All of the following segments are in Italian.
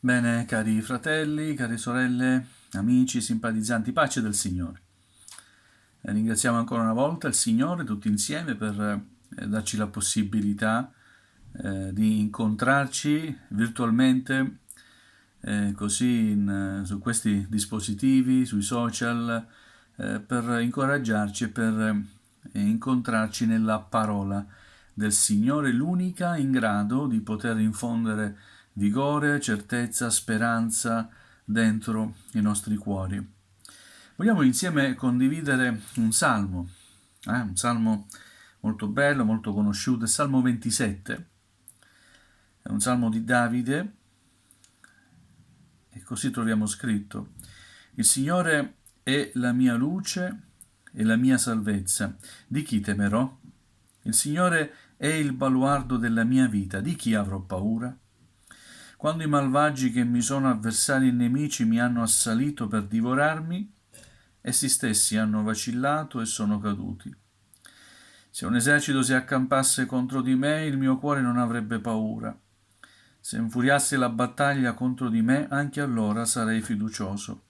Bene, cari fratelli, care sorelle, amici, simpatizzanti, pace del Signore. Ringraziamo ancora una volta il Signore tutti insieme per darci la possibilità di incontrarci virtualmente, su questi dispositivi, sui social, per incoraggiarci e per incontrarci nella parola del Signore, l'unica in grado di poter infondere vigore, certezza, speranza dentro i nostri cuori. Vogliamo insieme condividere un salmo molto bello, molto conosciuto, il Salmo 27. È un salmo di Davide e così troviamo scritto: Il Signore è la mia luce e la mia salvezza. Di chi temerò? Il Signore è il baluardo della mia vita. Di chi avrò paura? Quando i malvagi che mi sono avversari e nemici mi hanno assalito per divorarmi, essi stessi hanno vacillato e sono caduti. Se un esercito si accampasse contro di me, il mio cuore non avrebbe paura. Se infuriasse la battaglia contro di me, anche allora sarei fiducioso.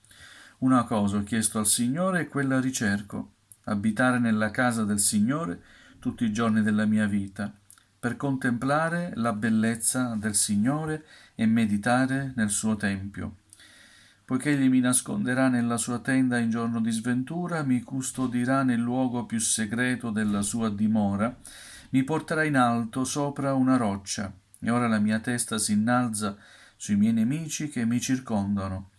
Una cosa ho chiesto al Signore e quella ricerco: abitare nella casa del Signore tutti i giorni della mia vita, per contemplare la bellezza del Signore e meditare nel suo tempio. Poiché egli mi nasconderà nella sua tenda in giorno di sventura, mi custodirà nel luogo più segreto della sua dimora, mi porterà in alto sopra una roccia, e ora la mia testa si innalza sui miei nemici che mi circondano.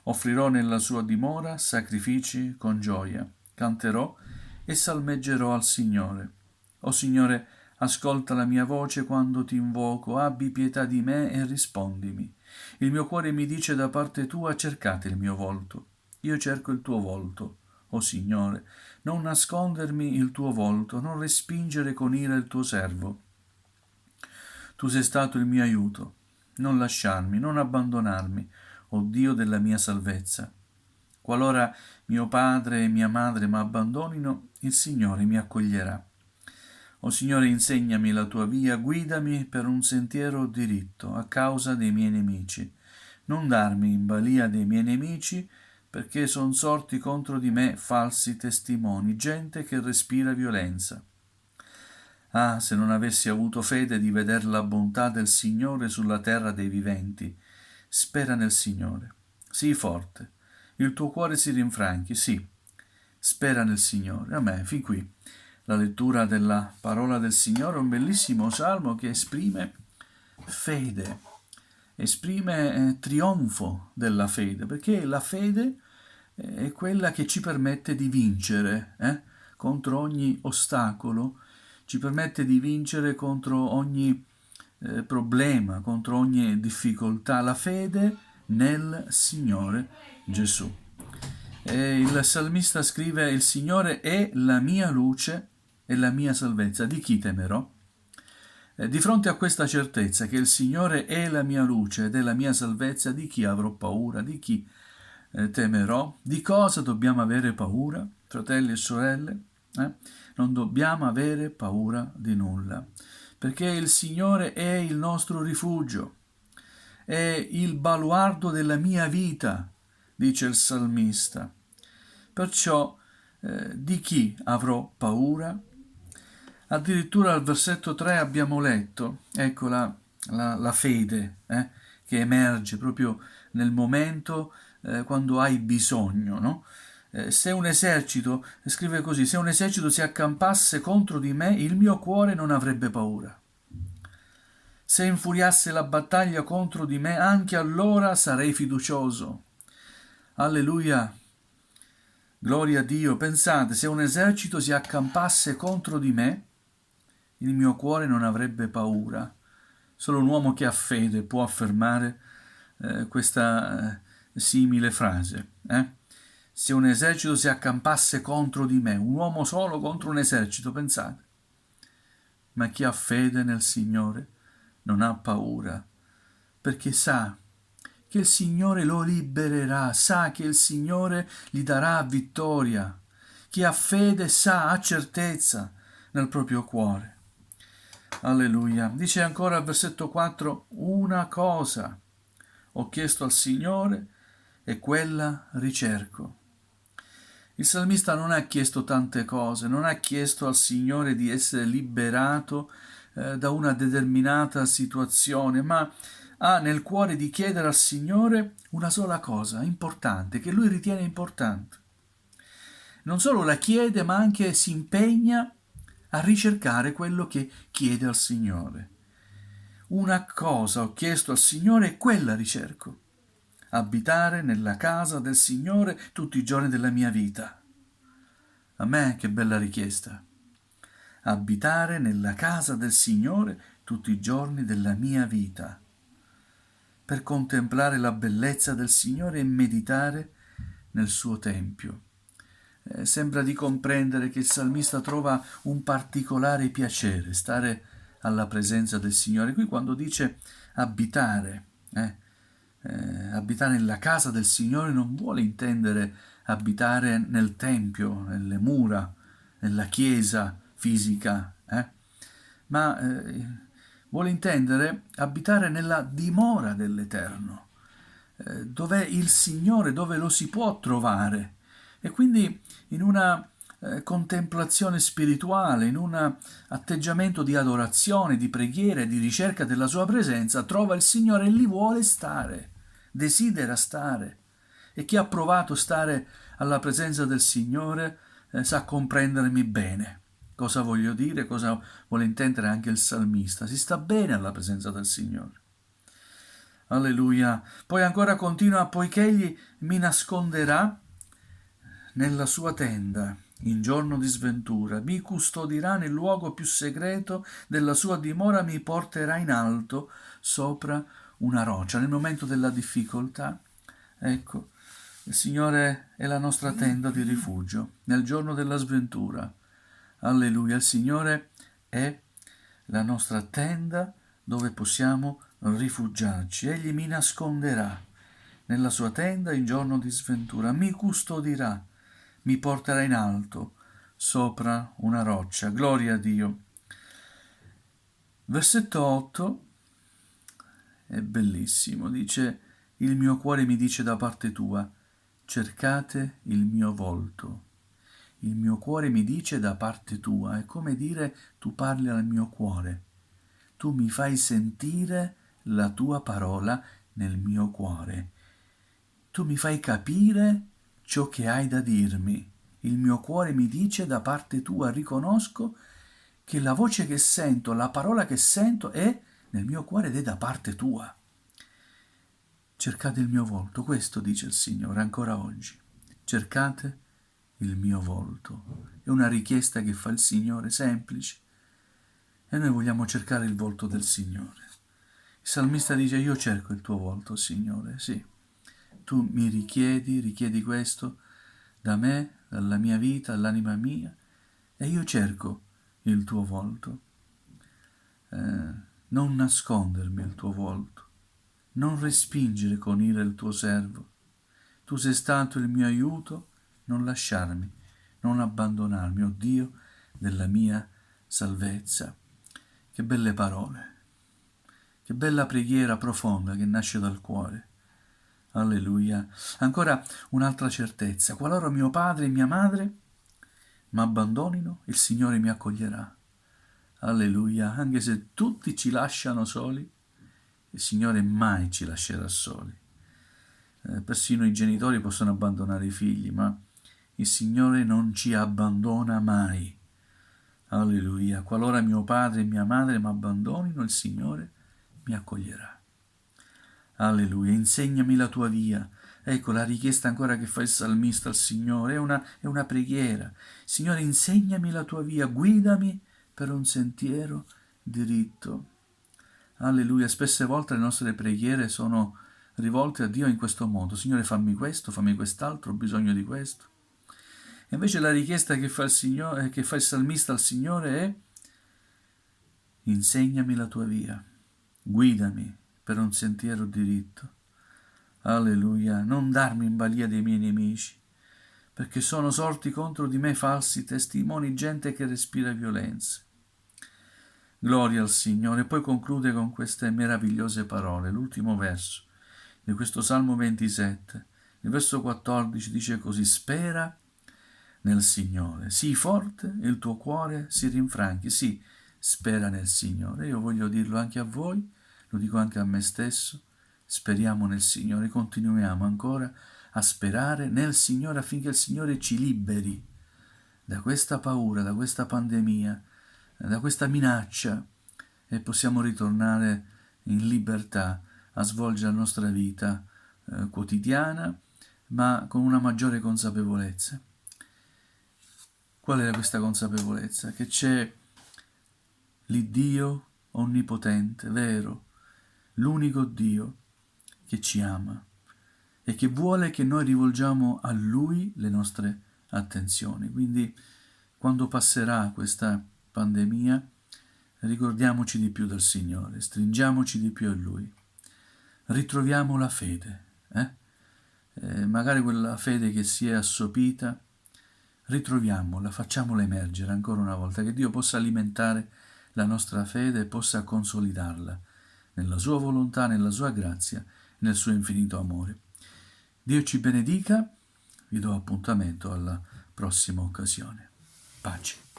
Offrirò nella sua dimora sacrifici con gioia, canterò e salmeggerò al Signore. O Signore, ascolta la mia voce quando ti invoco, abbi pietà di me e rispondimi. Il mio cuore mi dice da parte tua: cercate il mio volto. Io cerco il tuo volto, o Signore, non nascondermi il tuo volto, non respingere con ira il tuo servo. Tu sei stato il mio aiuto, non lasciarmi, non abbandonarmi, o Dio della mia salvezza. Qualora mio padre e mia madre mi abbandonino, il Signore mi accoglierà. O Signore, insegnami la tua via, guidami per un sentiero diritto a causa dei miei nemici. Non darmi in balia dei miei nemici, perché son sorti contro di me falsi testimoni, gente che respira violenza. Ah, se non avessi avuto fede di veder la bontà del Signore sulla terra dei viventi. Spera nel Signore. Sii forte. Il tuo cuore si rinfranchi, sì. Spera nel Signore. Amen. Fin qui la lettura della parola del Signore, un bellissimo salmo che esprime fede, esprime trionfo della fede, perché la fede è quella che ci permette di vincere contro ogni ostacolo, ci permette di vincere contro ogni problema, contro ogni difficoltà. La fede nel Signore Gesù. E il salmista scrive: Il Signore è la mia luce e la mia salvezza. Di chi temerò? Di fronte a questa certezza che il Signore è la mia luce ed è la mia salvezza, di chi avrò paura? Di chi temerò? Di cosa dobbiamo avere paura, fratelli e sorelle? Non dobbiamo avere paura di nulla, perché il Signore è il nostro rifugio, è il baluardo della mia vita, dice il salmista. Perciò di chi avrò paura? Addirittura al versetto 3 abbiamo letto, ecco la fede che emerge proprio nel momento quando hai bisogno, no? Se un esercito, scrive così: se un esercito si accampasse contro di me, il mio cuore non avrebbe paura. Se infuriasse la battaglia contro di me, anche allora sarei fiducioso. Alleluia, gloria a Dio. Pensate, se un esercito si accampasse contro di me, il mio cuore non avrebbe paura. Solo un uomo che ha fede può affermare questa simile frase. Se un esercito si accampasse contro di me, un uomo solo contro un esercito, pensate. Ma chi ha fede nel Signore non ha paura, perché sa che il Signore lo libererà, sa che il Signore gli darà vittoria. Chi ha fede sa, ha certezza nel proprio cuore. Alleluia. Dice ancora al versetto 4: una cosa ho chiesto al Signore e quella ricerco. Il salmista non ha chiesto tante cose, non ha chiesto al Signore di essere liberato da una determinata situazione, ma ha nel cuore di chiedere al Signore una sola cosa importante, che lui ritiene importante. Non solo la chiede, ma anche si impegna a ricercare quello che chiede al Signore. Una cosa ho chiesto al Signore e quella ricerco: abitare nella casa del Signore tutti i giorni della mia vita. A me che bella richiesta. Abitare nella casa del Signore tutti i giorni della mia vita, per contemplare la bellezza del Signore e meditare nel suo tempio. Sembra di comprendere che il salmista trova un particolare piacere stare alla presenza del Signore. Qui quando dice abitare, abitare nella casa del Signore non vuole intendere abitare nel tempio, nelle mura, nella chiesa fisica, ma vuole intendere abitare nella dimora dell'Eterno, dove il Signore, dove lo si può trovare. E quindi in una contemplazione spirituale, in un atteggiamento di adorazione, di preghiera e di ricerca della sua presenza, trova il Signore e lì vuole stare, desidera stare. E chi ha provato a stare alla presenza del Signore sa comprendermi bene. Cosa voglio dire, cosa vuole intendere anche il salmista. Si sta bene alla presenza del Signore. Alleluia. Poi ancora continua, poiché egli mi nasconderà nella sua tenda in giorno di sventura, mi custodirà nel luogo più segreto della sua dimora, mi porterà in alto sopra una roccia. Nel momento della difficoltà, ecco, il Signore è la nostra tenda di rifugio. Nel giorno della sventura, alleluia, il Signore è la nostra tenda dove possiamo rifugiarci. Egli mi nasconderà nella sua tenda in giorno di sventura, mi custodirà, mi porterà in alto sopra una roccia. Gloria a Dio. Versetto 8 è bellissimo, dice: il mio cuore mi dice da parte tua, cercate il mio volto. Il mio cuore mi dice da parte tua, è come dire: tu parli al mio cuore, tu mi fai sentire la tua parola nel mio cuore, tu mi fai capire ciò che hai da dirmi. Il mio cuore mi dice da parte tua, riconosco che la voce che sento, la parola che sento è nel mio cuore ed è da parte tua. Cercate il mio volto, questo dice il Signore ancora oggi. Cercate il mio volto. È una richiesta che fa il Signore, semplice. E noi vogliamo cercare il volto del Signore. Il salmista dice: io cerco il tuo volto, Signore, sì. Tu mi richiedi questo da me, dalla mia vita, dall'anima mia, e io cerco il tuo volto. Non nascondermi il tuo volto, non respingere con ira il tuo servo. Tu sei stato il mio aiuto, non lasciarmi, non abbandonarmi, o Dio della mia salvezza. Che belle parole, che bella preghiera profonda che nasce dal cuore. Alleluia. Ancora un'altra certezza: qualora mio padre e mia madre mi abbandonino, il Signore mi accoglierà. Alleluia. Anche se tutti ci lasciano soli, il Signore mai ci lascerà soli. Persino i genitori possono abbandonare i figli, ma il Signore non ci abbandona mai. Alleluia. Qualora mio padre e mia madre mi abbandonino, il Signore mi accoglierà. Alleluia, insegnami la tua via. Ecco la richiesta ancora che fa il salmista al Signore, è una preghiera. Signore, insegnami la tua via, guidami per un sentiero diritto. Alleluia, spesse volte le nostre preghiere sono rivolte a Dio in questo modo: Signore, fammi questo, fammi quest'altro, ho bisogno di questo. E invece la richiesta che fa il salmista al Signore è: insegnami la tua via, guidami per un sentiero diritto. Alleluia, non darmi in balia dei miei nemici, perché sono sorti contro di me falsi testimoni, gente che respira violenza. Gloria al Signore. Poi conclude con queste meravigliose parole, l'ultimo verso. di questo Salmo 27. Il verso 14 dice così: spera nel Signore, sii forte e il tuo cuore si rinfranchi. Sì, spera nel Signore. Io voglio dirlo anche a voi, lo dico anche a me stesso. Speriamo nel Signore, continuiamo ancora a sperare nel Signore affinché il Signore ci liberi da questa paura, da questa pandemia, da questa minaccia, e possiamo ritornare in libertà a svolgere la nostra vita quotidiana, ma con una maggiore consapevolezza. Qual è questa consapevolezza? Che c'è l'Iddio onnipotente, vero, l'unico Dio che ci ama e che vuole che noi rivolgiamo a Lui le nostre attenzioni. Quindi, quando passerà questa pandemia, ricordiamoci di più del Signore, stringiamoci di più a Lui, ritroviamo la fede, magari quella fede che si è assopita, ritroviamola, facciamola emergere ancora una volta, che Dio possa alimentare la nostra fede e possa consolidarla nella sua volontà, nella sua grazia, nel suo infinito amore. Dio ci benedica, vi do appuntamento alla prossima occasione. Pace.